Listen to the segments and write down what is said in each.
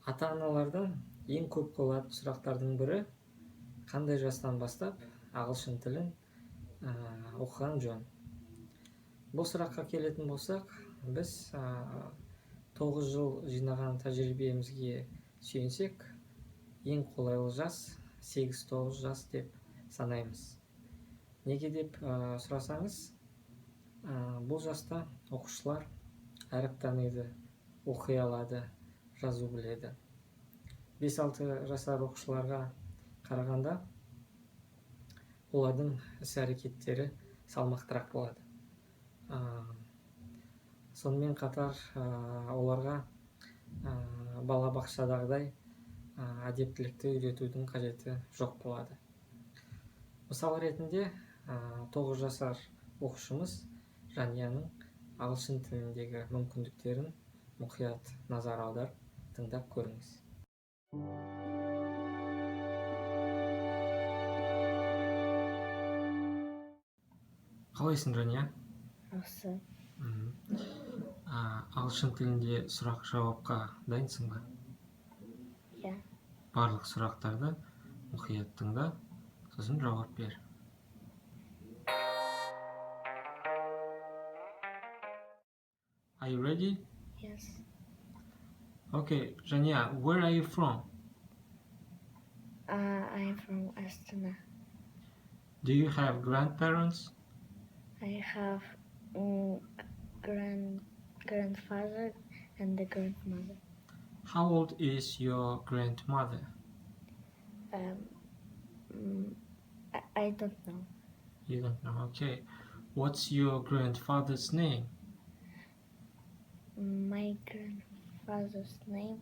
Ата-аналардан ең көп қойылатын сұрақтардың бірі қандай жастан бастап ағылшын тілін оқыған жөн. Бұл сұраққа келетін болсақ, біз 9 жыл жинаған тәжірибемізге сүйенсек, ең қолайлы жас 8-9 жас деп санаймыз. Неге деп сұрасаңыз, бұл жаста оқушылар әріп таниды, оқи алады, жазу біледі. 5-6 жасар оқушыларға қарағанда олардың іс-әрекеттері салмақтырақ болады. Сонымен қатар оларға балабақшадағыдай әдептілікті үйретудің қажеті жоқ болады. Мысал ретінде 9 жасар оқушымыз Жанияның ағылшын тіліндегі мүмкіндіктерін мұқият назар аударып тыңдап көріңіз. Қалайсың, Жания? Жақсы. Ағылшын тілінде сұрақ-жауапқа дайынсың ба? Иә. Барлық сұрақтарды мұқият тыңда, сосын жауап бер. Are you ready? Yes. Okay, Jania, where are you from? I'm from Astana. Do you have grandparents? I have grandfather and a grandmother. How old is your grandmother? I don't know. You don't know, okay. What's your grandfather's name? My grandfather's name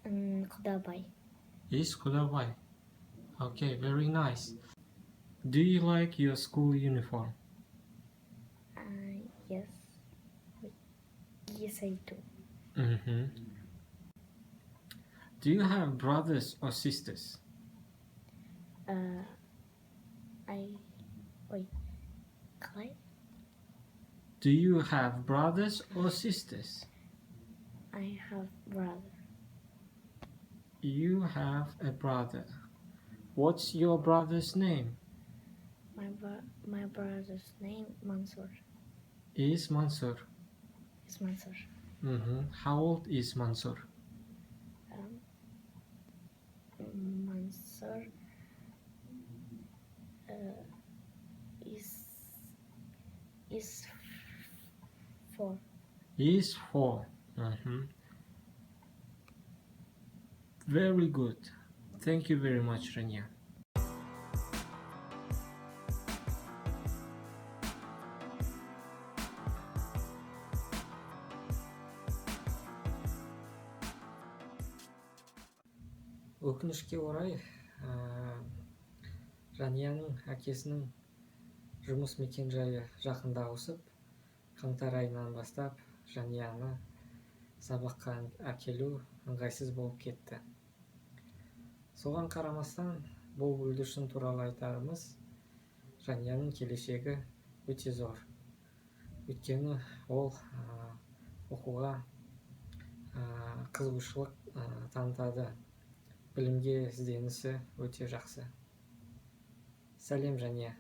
Kudabay. Is Kudabay. Okay, very nice. Do you like your school uniform? Yes. Yes, I do. Do you have brothers or sisters? Do you have brothers or sisters? I have brother. You have a brother. What's your brother's name? My brother's name Mansur. Is Mansur. Is Mansur. How old is Mansur? Mansur is 4. Is 4. Very good. Thank you very much, Rania. Өкінішке орай, Жанияның әкесінің жұмыс мекен-жайы жақында ауысып, қаңтар айынан бастап Жанияны сабаққа әкелу ыңғайсыз болып кетті. Соған қарамастан, бұл бүлдіршін туралы айтарымыз, Жанияның келешегі өте зор. Өйткені ол оқуға қызығушылық танытады. Білімге ізденісі өте жақсы. Сәлем, Жания.